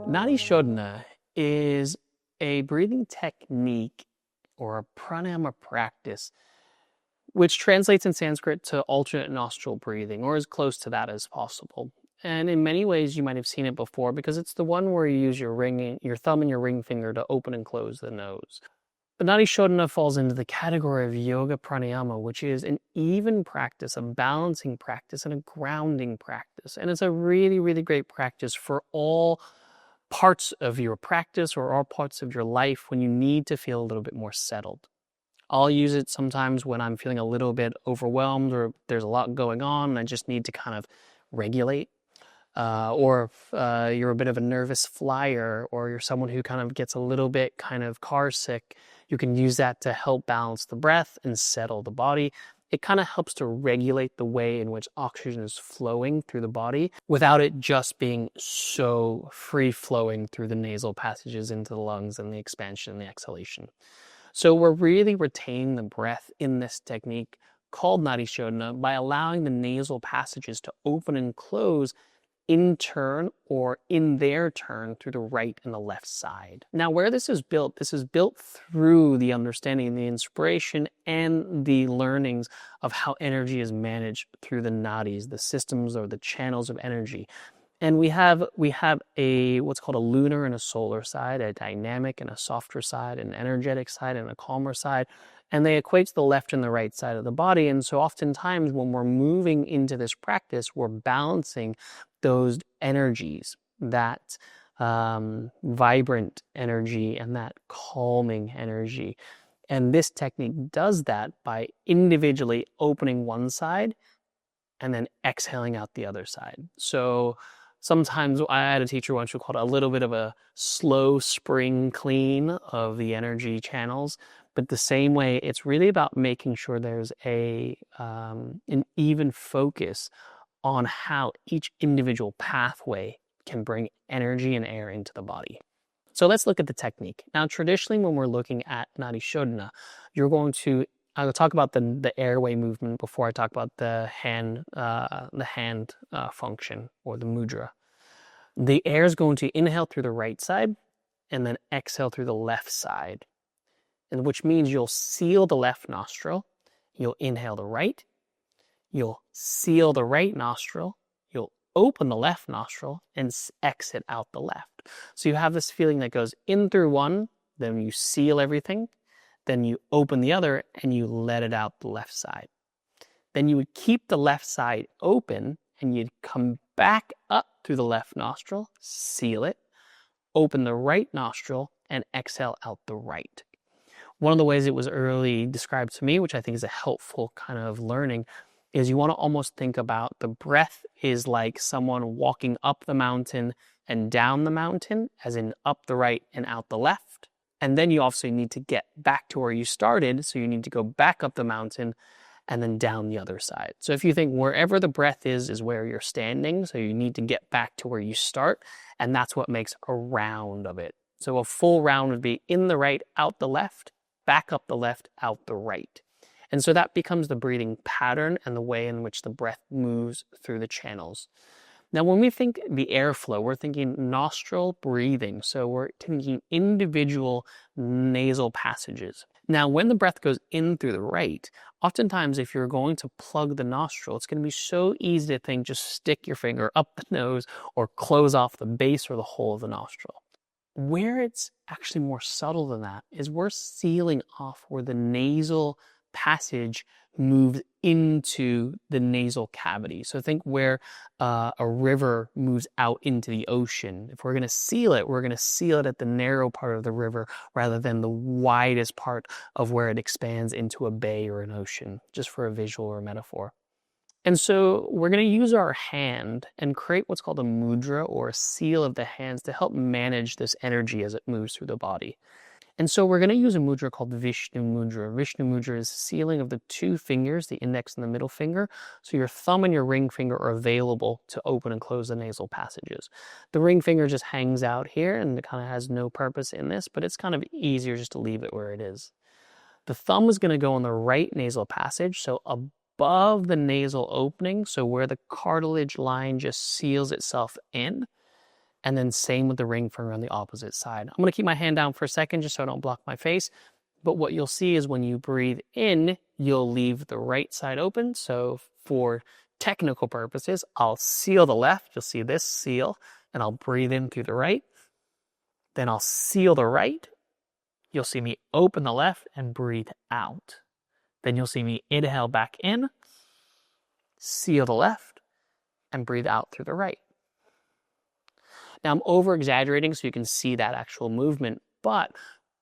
Nāḍī Śodhana is a breathing technique or a pranayama practice, which translates in Sanskrit to alternate nostril breathing, or as close to that as possible. And in many ways, you might have seen it before because it's the one where you use your thumb and your ring finger to open and close the nose. But Nāḍī Śodhana falls into the category of yoga pranayama, which is an even practice, a balancing practice, and a grounding practice. And it's a really, really great practice for all parts of your practice or all parts of your life when you need to feel a little bit more settled. I'll use it sometimes when I'm feeling a little bit overwhelmed or there's a lot going on and I just need to kind of regulate. Or if you're a bit of a nervous flyer or you're someone who kind of gets a little bit kind of car sick, you can use that to help balance the breath and settle the body. It kind of helps to regulate the way in which oxygen is flowing through the body without it just being so free flowing through the nasal passages into the lungs and the expansion and the exhalation. So we're really retaining the breath in this technique called Nāḍī Śodhana by allowing the nasal passages to open and close in turn or in their turn through the right and the left side. Now where this is built through the understanding and the inspiration and the learnings of how energy is managed through the nadis, the systems or the channels of energy. And we have a what's called a lunar and a solar side, a dynamic and a softer side, an energetic side and a calmer side. And they equate to the left and the right side of the body. And so oftentimes when we're moving into this practice, we're balancing those energies, that vibrant energy and that calming energy. And this technique does that by individually opening one side and then exhaling out the other side. So sometimes I had a teacher once who called it a little bit of a slow spring clean of the energy channels. But the same way, it's really about making sure there's an even focus on how each individual pathway can bring energy and air into the body. So let's look at the technique. Now, traditionally, when we're looking at Nāḍī Śodhana, I'll talk about the airway movement before I talk about the hand function or the mudra. The air is going to inhale through the right side and then exhale through the left side, and which means you'll seal the left nostril, you'll inhale the right, you'll seal the right nostril, you'll open the left nostril, and exit out the left. So you have this feeling that goes in through one, then you seal everything, then you open the other, and you let it out the left side. Then you would keep the left side open, and you'd come back up through the left nostril, seal it, open the right nostril, and exhale out the right. One of the ways it was early described to me, which I think is a helpful kind of learning, is you want to almost think about the breath is like someone walking up the mountain and down the mountain, as in up the right and out the left. And then you also need to get back to where you started, so you need to go back up the mountain and then down the other side. So if you think wherever the breath is where you're standing, so you need to get back to where you start, and that's what makes a round of it. So a full round would be in the right, out the left, back up the left, out the right. And so that becomes the breathing pattern and the way in which the breath moves through the channels. Now, when we think the airflow, we're thinking nostril breathing. So we're thinking individual nasal passages. Now, when the breath goes in through the right, oftentimes if you're going to plug the nostril, it's going to be so easy to think just stick your finger up the nose or close off the base or the hole of the nostril. Where it's actually more subtle than that is we're sealing off where the nasal passage moves into the nasal cavity. So think where a river moves out into the ocean. If we're going to seal it, we're going to seal it at the narrow part of the river rather than the widest part of where it expands into a bay or an ocean, just for a visual or a metaphor. And so we're going to use our hand and create what's called a mudra, or a seal of the hands, to help manage this energy as it moves through the body. And so we're going to use a mudra called Vishnu mudra. Vishnu mudra is sealing of the two fingers, the index and the middle finger. So your thumb and your ring finger are available to open and close the nasal passages. The ring finger just hangs out here and it kind of has no purpose in this, but it's kind of easier just to leave it where it is. The thumb is going to go on the right nasal passage, so above the nasal opening, so where the cartilage line just seals itself in. And then same with the ring finger on the opposite side. I'm going to keep my hand down for a second just so I don't block my face. But what you'll see is when you breathe in, you'll leave the right side open. So for technical purposes, I'll seal the left. You'll see this seal, and I'll breathe in through the right. Then I'll seal the right. You'll see me open the left and breathe out. Then you'll see me inhale back in, seal the left, and breathe out through the right. Now I'm over-exaggerating so you can see that actual movement, but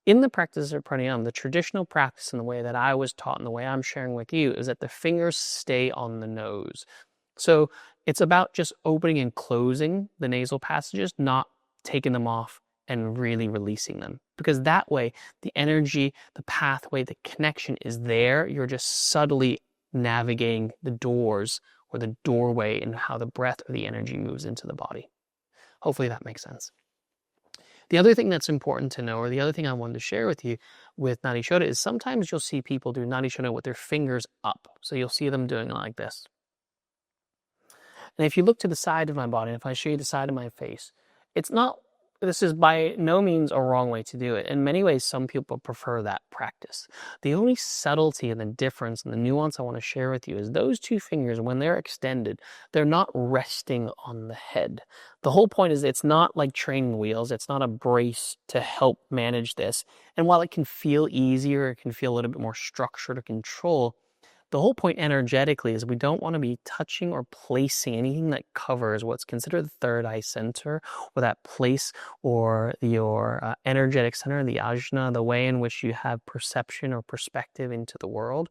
in the practice of pranayama, the traditional practice and the way that I was taught and the way I'm sharing with you is that the fingers stay on the nose. So it's about just opening and closing the nasal passages, not taking them off and really releasing them. Because that way, the energy, the pathway, the connection is there. You're just subtly navigating the doors or the doorway and how the breath or the energy moves into the body. Hopefully that makes sense. The other thing that's important to know, or the other thing I wanted to share with you with Nāḍī Śodhana, is sometimes you'll see people do Nāḍī Śodhana with their fingers up. So you'll see them doing it like this. And if you look to the side of my body, if I show you the side of my face, this is by no means a wrong way to do it. In many ways, some people prefer that practice. The only subtlety and the difference and the nuance I want to share with you is those two fingers, when they're extended, they're not resting on the head. The whole point is it's not like training wheels. It's not a brace to help manage this. And while it can feel easier, it can feel a little bit more structured or control, the whole point energetically is we don't want to be touching or placing anything that covers what's considered the third eye center, or that place or your energetic center, the ajna, the way in which you have perception or perspective into the world.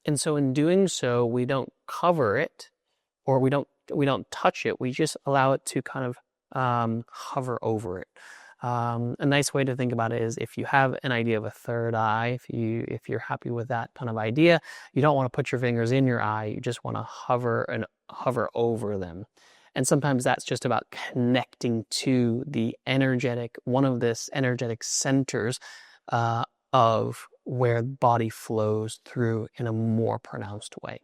And so in doing so, we don't cover it or we don't touch it. We just allow it to kind of hover over it. A nice way to think about it is if you have an idea of a third eye, if you're happy with that kind of idea, you don't want to put your fingers in your eye, you just want to hover over them. And sometimes that's just about connecting to the one of this energetic centers of where the body flows through in a more pronounced way.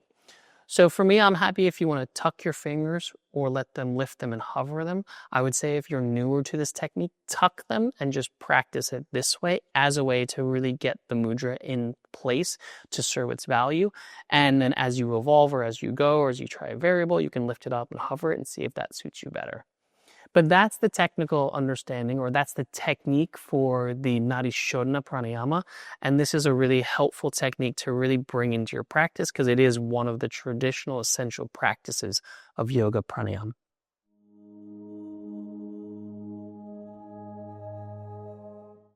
So for me, I'm happy if you want to tuck your fingers or let them lift them and hover them. I would say if you're newer to this technique, tuck them and just practice it this way as a way to really get the mudra in place to serve its value. And then as you evolve or as you go or as you try a variable, you can lift it up and hover it and see if that suits you better. But that's the technical understanding, or that's the technique for the Nāḍī Śodhana Prāṇāyāma. And this is a really helpful technique to really bring into your practice because it is one of the traditional essential practices of yoga pranayama.